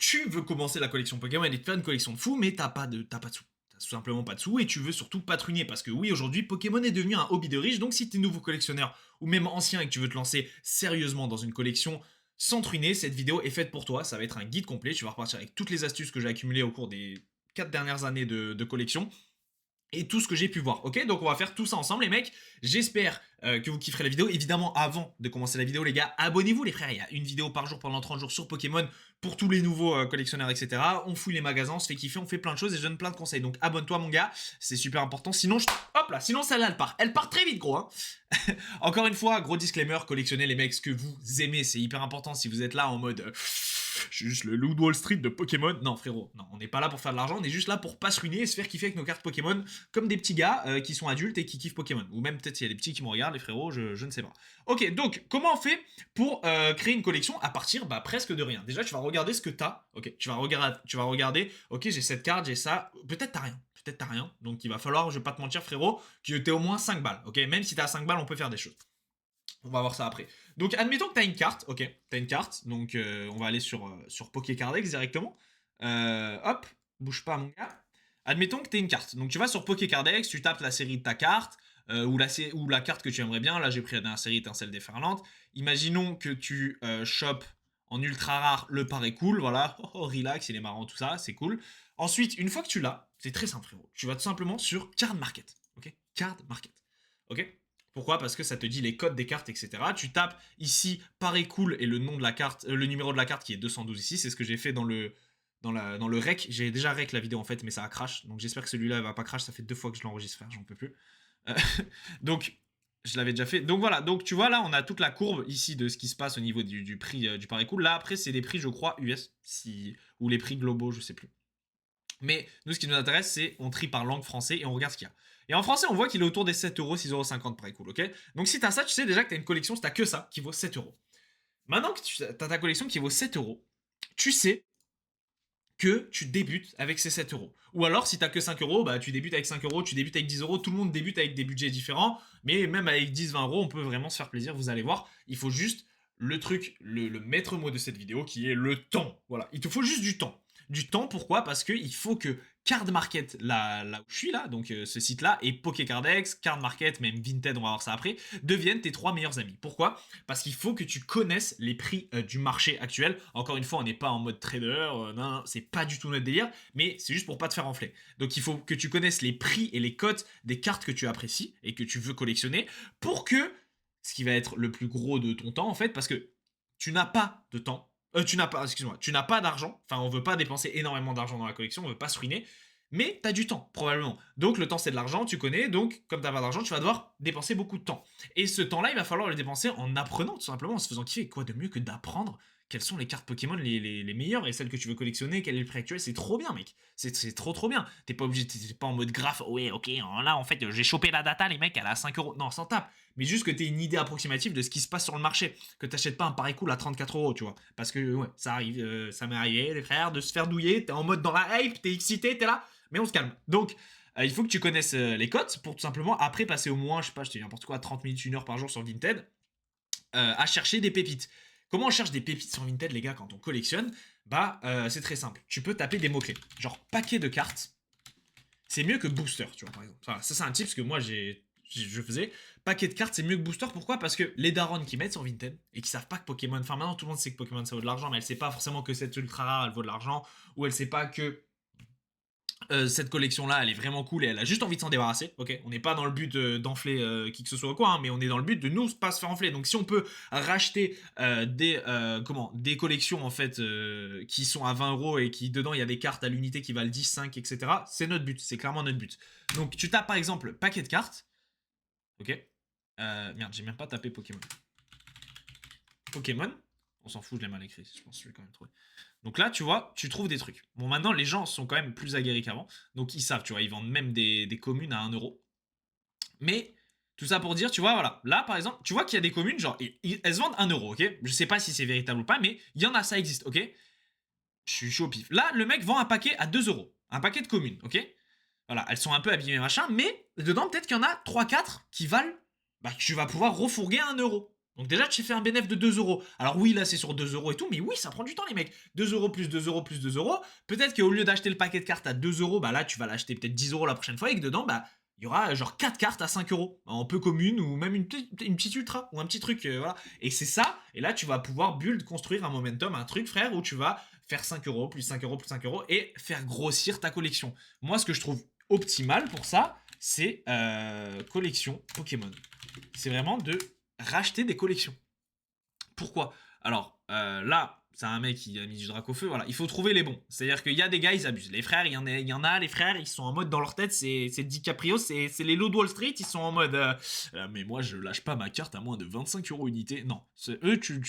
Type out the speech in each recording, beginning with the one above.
tu veux commencer la collection Pokémon et te faire une collection de fou, mais t'as pas de sous. T'as tout simplement pas de sous et tu veux surtout pas te ruiner parce que oui, aujourd'hui, Pokémon est devenu un hobby de riche. Donc si t'es nouveau collectionneur ou même ancien et que tu veux te lancer sérieusement dans une collection sans te ruiner, cette vidéo est faite pour toi. Ça va être un guide complet. Tu vas repartir avec toutes les astuces que j'ai accumulées au cours des 4 dernières années de collection et tout ce que j'ai pu voir. Ok, donc on va faire tout ça ensemble les mecs. J'espère que vous kifferez la vidéo. Évidemment, avant de commencer la vidéo les gars, abonnez-vous les frères. Il y a une vidéo par jour pendant 30 jours sur Pokémon pour tous les nouveaux collectionneurs, etc. On fouille les magasins, on se fait kiffer, on fait plein de choses et je donne plein de conseils. Donc abonne-toi mon gars, c'est super important. Sinon, hop là, sinon celle-là elle part. Elle part très vite gros hein. Encore une fois, gros disclaimer, collectionnez les mecs ce que vous aimez, c'est hyper important. Si vous êtes là en mode je suis juste le loup de Wall Street de Pokémon. Non frérot, non, on n'est pas là pour faire de l'argent, on est juste là pour pas se ruiner et se faire kiffer avec nos cartes Pokémon comme des petits gars qui sont adultes et qui kiffent Pokémon. Ou même peut-être il y a des petits qui me regardent, les frérots, je ne sais pas. Ok, donc comment on fait pour créer une collection à partir presque de rien. Déjà tu vas regarder ce que t'as, ok, tu vas regarder, ok j'ai cette carte, j'ai ça, peut-être t'as rien. Peut-être t'as rien, donc il va falloir, je vais pas te mentir frérot, que t'aies au moins 5 balles, ok. Même si t'as 5 balles, on peut faire des choses. On va voir ça après. Donc, admettons que tu as une carte. Ok, tu as une carte. Donc, on va aller sur Pokécardex directement. Hop, bouge pas, mon gars. Admettons que tu as une carte. Donc, tu vas sur Pokécardex, tu tapes la série de ta carte ou la carte que tu aimerais bien. Là, j'ai pris la série Étincelle déferlante. Imaginons que tu chopes en ultra rare le paré cool. Voilà, oh, relax, il est marrant, tout ça, c'est cool. Ensuite, une fois que tu l'as, c'est très simple, frérot. Tu vas tout simplement sur Card Market. Ok, Card Market. Ok. Pourquoi? Parce que ça te dit les codes des cartes, etc. Tu tapes ici Paré cool et le nom de la carte, le numéro de la carte qui est 212 ici. C'est ce que j'ai fait dans le rec. J'ai déjà rec la vidéo en fait, mais ça a crash. Donc j'espère que celui-là va pas crash. Ça fait 2 fois que je l'enregistre, frère, j'en peux plus. Euh, donc je l'avais déjà fait. Donc voilà. Donc tu vois là, on a toute la courbe ici de ce qui se passe au niveau du prix du Paré cool. Là après, c'est des prix, je crois, US ou les prix globaux, je sais plus. Mais nous, ce qui nous intéresse, c'est on trie par langue français et on regarde ce qu'il y a. Et en français, on voit qu'il est autour des 7 euros, 6,50 par cool, ok. Donc si t'as ça, tu sais déjà que t'as une collection, si t'as que ça, qui vaut 7 euros. Maintenant que tu as ta collection qui vaut 7 euros, tu sais que tu débutes avec ces 7 euros. Ou alors, si t'as que 5 euros, bah tu débutes avec 5 euros, tu débutes avec 10 euros. Tout le monde débute avec des budgets différents, mais même avec 10-20 euros, on peut vraiment se faire plaisir. Vous allez voir, il faut juste le truc, le maître mot de cette vidéo qui est le temps. Voilà, il te faut juste du temps. Du temps, pourquoi? Parce qu'il faut que Card Market, là où je suis là, donc ce site-là, et Pokécardex, Card Market, même Vinted, on va voir ça après, deviennent tes 3 meilleurs amis. Pourquoi? Parce qu'il faut que tu connaisses les prix du marché actuel. Encore une fois, on n'est pas en mode trader, non, c'est pas du tout notre délire, mais c'est juste pour pas te faire enfler. Donc il faut que tu connaisses les prix et les cotes des cartes que tu apprécies et que tu veux collectionner pour que, ce qui va être le plus gros de ton temps en fait, parce que tu n'as pas de temps, tu n'as pas d'argent, enfin on veut pas dépenser énormément d'argent dans la collection, on veut pas se ruiner, mais tu as du temps, probablement. Donc le temps c'est de l'argent, tu connais, donc comme tu n'as pas d'argent, tu vas devoir dépenser beaucoup de temps. Et ce temps-là, il va falloir le dépenser en apprenant, tout simplement, en se faisant kiffer. Quoi de mieux que d'apprendre quelles sont les cartes Pokémon les meilleures et celles que tu veux collectionner, quel est le prix actuel, c'est trop bien mec, c'est trop bien. T'es pas obligé, t'es pas en mode graphe, ouais ok, là en fait j'ai chopé la data les mecs, elle est à 5 euros, non sans tape, mais juste que t'aies une idée approximative de ce qui se passe sur le marché, que t'achètes pas un pareil cool à 34 euros, tu vois, parce que ouais, ça arrive, ça m'est arrivé les frères, de se faire douiller, t'es en mode dans la hype, t'es excité, t'es là, mais on se calme. Donc il faut que tu connaisses les cotes pour tout simplement après passer au moins, je sais pas, je te dis n'importe quoi, 30 minutes, 1 heure par jour sur Vinted, à chercher des pépites. Comment on cherche des pépites sur Vinted, les gars, quand on collectionne? C'est très simple. Tu peux taper des mots-clés. Genre, paquet de cartes, c'est mieux que booster, tu vois, par exemple. Enfin, ça, c'est un tip que moi, je faisais. Paquet de cartes, c'est mieux que booster. Pourquoi? Parce que les darons qui mettent sur Vinted et qui savent pas que Pokémon... Enfin, maintenant, tout le monde sait que Pokémon, ça vaut de l'argent, mais elle sait pas forcément que cette ultra rare, elle vaut de l'argent. Ou elle sait pas que cette collection-là, elle est vraiment cool et elle a juste envie de s'en débarrasser. Ok, on n'est pas dans le but d'enfler qui que ce soit quoi, hein, mais on est dans le but de nous pas se faire enfler. Donc si on peut racheter des collections en fait qui sont à 20 euros et qui dedans il y a des cartes à l'unité qui valent 10, 5, etc. C'est notre but, c'est clairement notre but. Donc tu tapes par exemple paquet de cartes. Ok. Merde, j'ai même pas tapé Pokémon. Pokémon. On s'en fout, je l'ai mal écrit. Je pense que je vais quand même trouver. Donc là, tu vois, tu trouves des trucs. Bon, maintenant, les gens sont quand même plus aguerris qu'avant. Donc ils savent, tu vois, ils vendent même des communes à 1 euro. Mais tout ça pour dire, tu vois, voilà. Là, par exemple, tu vois qu'il y a des communes, genre, elles se vendent 1 euro, ok? Je sais pas si c'est véritable ou pas, mais il y en a, ça existe, ok? Je suis chaud au pif. Là, le mec vend un paquet à 2 euros. Un paquet de communes, ok? Voilà, elles sont un peu abîmées, machin, mais dedans, peut-être qu'il y en a 3-4 qui valent, que tu vas pouvoir refourguer à 1 euro. Donc déjà, tu fais un bénéfice de 2 euros. Alors oui, là, c'est sur 2 euros et tout, mais oui, ça prend du temps, les mecs. 2 euros plus 2 euros plus 2 euros. Peut-être qu'au lieu d'acheter le paquet de cartes à 2 euros, bah là, tu vas l'acheter peut-être 10 euros la prochaine fois et que dedans, bah, il y aura genre 4 cartes à 5 euros. En peu commune ou même une petite ultra ou un petit truc, voilà. Et c'est ça. Et là, tu vas pouvoir build, construire un momentum, un truc, frère, où tu vas faire 5 euros, plus 5 euros, plus 5 euros et faire grossir ta collection. Moi, ce que je trouve optimal pour ça, c'est collection Pokémon. C'est vraiment de racheter des collections. Pourquoi? Alors, là, c'est un mec qui a mis du drac au feu, voilà. Il faut trouver les bons. C'est-à-dire qu'il y a des gars, ils abusent. Les frères, il y en a, les frères, ils sont en mode dans leur tête, c'est DiCaprio, c'est les lots de Wall Street, ils sont en mode mais moi, je lâche pas ma carte à moins de 25 euros unité. Non, eux, tu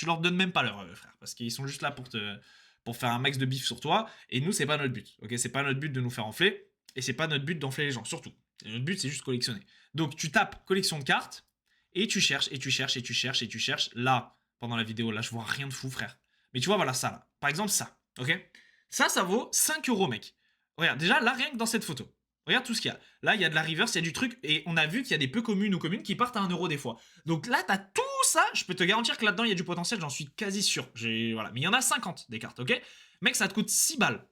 leur donnes même pas leur frère, parce qu'ils sont juste là pour faire un max de bif sur toi. Et nous, c'est pas notre but, ok? C'est pas notre but de nous faire enfler, et c'est pas notre but d'enfler les gens, surtout. Et notre but, c'est juste collectionner. Donc, tu tapes collection de cartes, et tu cherches, et tu cherches, et tu cherches, et tu cherches. Là, pendant la vidéo, là, je vois rien de fou, frère. Mais tu vois, voilà ça, là. Par exemple, ça, ok? Ça vaut 5 euros, mec. Regarde, déjà, là, rien que dans cette photo. Regarde tout ce qu'il y a. Là, il y a de la reverse, il y a du truc, et on a vu qu'il y a des peu communes ou communes qui partent à 1 euro des fois. Donc là, t'as tout ça. Je peux te garantir que là-dedans, il y a du potentiel, j'en suis quasi sûr. Voilà. Mais il y en a 50 des cartes, ok? Mec, ça te coûte 6 balles.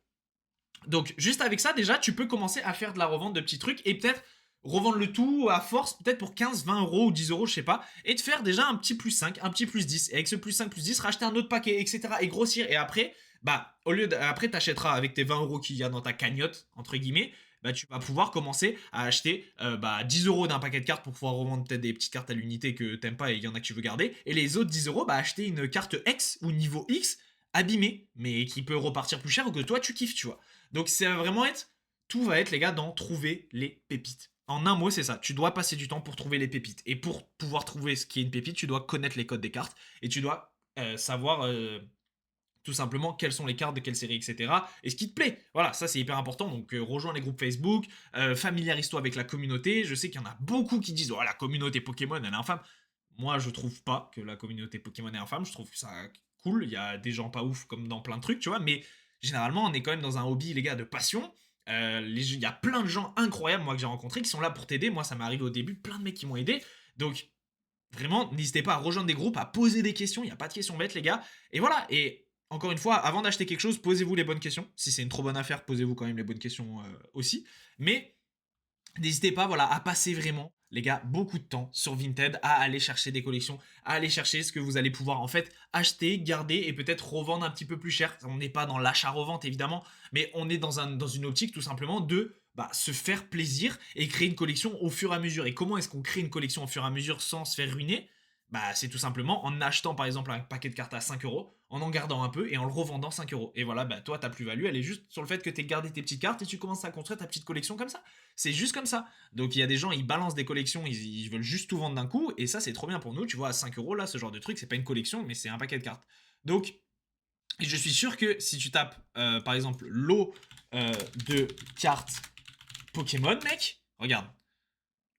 Donc, juste avec ça, déjà, tu peux commencer à faire de la revente de petits trucs et peut-être revendre le tout à force, peut-être pour 15, 20 euros ou 10 euros, je sais pas, et de faire déjà un petit plus 5, un petit plus 10, et avec ce plus 5, plus 10, racheter un autre paquet, etc. et grossir. Et après, bah, après, t'achèteras avec tes 20 euros qu'il y a dans ta cagnotte, entre guillemets, bah, tu vas pouvoir commencer à acheter 10 euros d'un paquet de cartes pour pouvoir revendre peut-être des petites cartes à l'unité que t'aimes pas et il y en a que tu veux garder. Et les autres 10 euros, bah, acheter une carte X ou niveau X abîmée, mais qui peut repartir plus cher ou que toi tu kiffes, tu vois. Donc c'est vraiment tout va être les gars dans trouver les pépites. En un mot, c'est ça. Tu dois passer du temps pour trouver les pépites. Et pour pouvoir trouver ce qui est une pépite, tu dois connaître les codes des cartes et tu dois savoir tout simplement quelles sont les cartes de quelle série, etc. Et ce qui te plaît. Voilà, ça c'est hyper important. Donc rejoins les groupes Facebook, familiarise-toi avec la communauté. Je sais qu'il y en a beaucoup qui disent oh la communauté Pokémon elle est infâme. Moi je trouve pas que la communauté Pokémon est infâme. Je trouve ça cool. Il y a des gens pas ouf comme dans plein de trucs, tu vois. Mais généralement on est quand même dans un hobby les gars de passion. Il y a plein de gens incroyables moi que j'ai rencontrés qui sont là pour t'aider. Moi ça m'est arrivé au début, plein de mecs qui m'ont aidé. Donc vraiment n'hésitez pas à rejoindre des groupes, à poser des questions. Il n'y a pas de questions bêtes les gars. Et voilà. Et encore une fois, avant d'acheter quelque chose, posez-vous les bonnes questions. Si c'est une trop bonne affaire, posez-vous quand même les bonnes questions aussi. Mais n'hésitez pas, voilà, à passer vraiment, les gars, beaucoup de temps sur Vinted, à aller chercher des collections, à aller chercher ce que vous allez pouvoir en fait acheter, garder et peut-être revendre un petit peu plus cher. On n'est pas dans l'achat-revente évidemment, mais on est dans une optique tout simplement de se faire plaisir et créer une collection au fur et à mesure. Et comment est-ce qu'on crée une collection au fur et à mesure sans se faire ruiner? C'est tout simplement en achetant par exemple un paquet de cartes à 5 euros, en gardant un peu et en le revendant 5 euros. Et voilà, toi, ta plus-value, elle est juste sur le fait que tu aies gardé tes petites cartes et tu commences à construire ta petite collection comme ça. C'est juste comme ça. Donc il y a des gens, ils balancent des collections, ils veulent juste tout vendre d'un coup, et ça, c'est trop bien pour nous. Tu vois, à 5 euros, là, ce genre de truc, c'est pas une collection, mais c'est un paquet de cartes. Donc, je suis sûr que si tu tapes, par exemple, lot de cartes Pokémon, mec, regarde.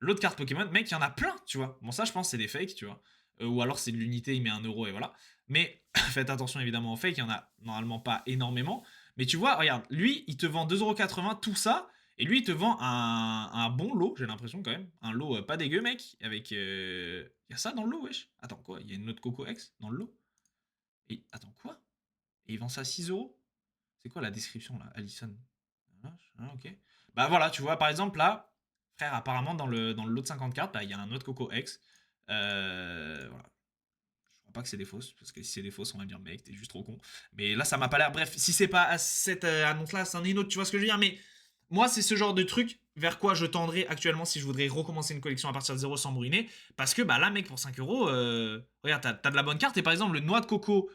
Lot de cartes Pokémon, mec, il y en a plein, tu vois. Bon, ça, je pense, c'est des fakes, tu vois. Ou alors, c'est de l'unité, il met 1 euro et voilà. Mais faites attention, évidemment, aux fakes, il y en a normalement pas énormément. Mais tu vois, regarde, lui, il te vend 2,80€ tout ça. Et lui, il te vend un bon lot, j'ai l'impression quand même. Un lot pas dégueu, mec. Avec. Il y a ça dans le lot, wesh. Attends, quoi? Il y a une autre Coco X dans le lot? Et attends, quoi? Et il vend ça à 6€? C'est quoi la description là? Allison. Ok. Bah voilà, tu vois, par exemple là, frère, apparemment dans le lot de 50 cartes, il y a un autre Coco X. Voilà. Je crois pas que c'est des fausses, parce que si c'est des fausses, on va me dire, mec, t'es juste trop con. Mais là, ça m'a pas l'air. Bref, si c'est pas à cette annonce-là, c'en est une autre, tu vois ce que je veux dire. Mais moi, c'est ce genre de truc vers quoi je tendrais actuellement si je voudrais recommencer une collection à partir de 0 sans brûler. Parce que là, mec, pour 5 euros, regarde, t'as de la bonne carte. Et par exemple, le noix de coco,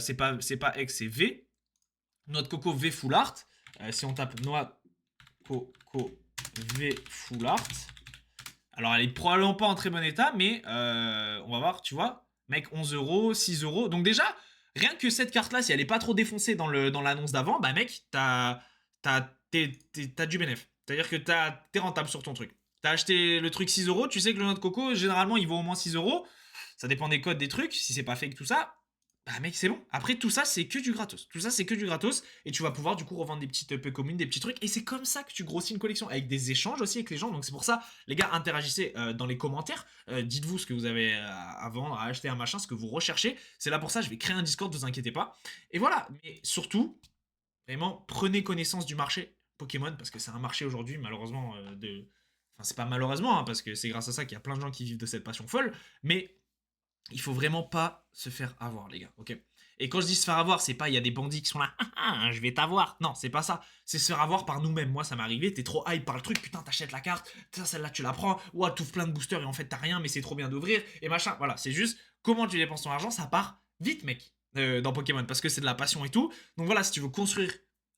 c'est pas X, c'est V. Noix de coco V full art. Si on tape noix coco V full art. Alors, elle est probablement pas en très bon état, mais on va voir, tu vois. Mec, 11 euros, 6 euros. Donc, déjà, rien que cette carte-là, si elle est pas trop défoncée dans l'annonce d'avant, mec, t'as du bénéfice. C'est-à-dire que t'es rentable sur ton truc. T'as acheté le truc 6 euros, tu sais que le noix de coco, généralement, il vaut au moins 6 euros. Ça dépend des codes des trucs. Si c'est pas fake, tout ça, Bah mec, c'est bon. Après, tout ça, c'est que du gratos. Tout ça, c'est que du gratos. Et tu vas pouvoir du coup revendre des petites communes, des petits trucs. Et c'est comme ça que tu grossis une collection. Avec des échanges aussi avec les gens. Donc c'est pour ça, les gars, interagissez dans les commentaires. Dites-vous ce que vous avez à vendre, à acheter un machin, ce que vous recherchez. C'est là pour ça, je vais créer un Discord, ne vous inquiétez pas. Et voilà. Mais surtout, vraiment, prenez connaissance du marché Pokémon. Parce que c'est un marché aujourd'hui, malheureusement, de. Enfin, c'est pas malheureusement, hein, parce que c'est grâce à ça qu'il y a plein de gens qui vivent de cette passion folle. Mais il faut vraiment pas se faire avoir, les gars, ok. Et quand je dis se faire avoir, c'est pas il y a des bandits qui sont là, je vais t'avoir. Non, c'est pas ça. C'est se faire avoir par nous-mêmes. Moi, ça m'est arrivé, t'es trop hype par le truc, putain, t'achètes la carte, celle-là, tu la prends, ouah, t'ouvres plein de boosters et en fait, t'as rien, mais c'est trop bien d'ouvrir, et machin. Voilà, c'est juste comment tu dépenses ton argent, ça part vite, mec, dans Pokémon, parce que c'est de la passion et tout. Donc voilà, si tu veux construire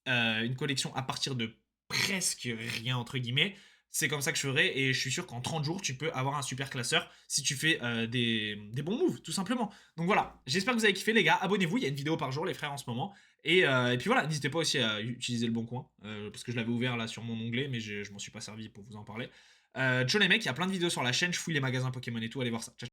une collection à partir de presque rien, entre guillemets, c'est comme ça que je ferai et je suis sûr qu'en 30 jours, tu peux avoir un super classeur si tu fais des bons moves, tout simplement. Donc voilà, j'espère que vous avez kiffé les gars, abonnez-vous, il y a une vidéo par jour les frères en ce moment. Et puis voilà, n'hésitez pas aussi à utiliser le bon coin, parce que je l'avais ouvert là sur mon onglet, mais je m'en suis pas servi pour vous en parler. Ciao les mecs, il y a plein de vidéos sur la chaîne, je fouille les magasins Pokémon et tout, allez voir ça. Ciao.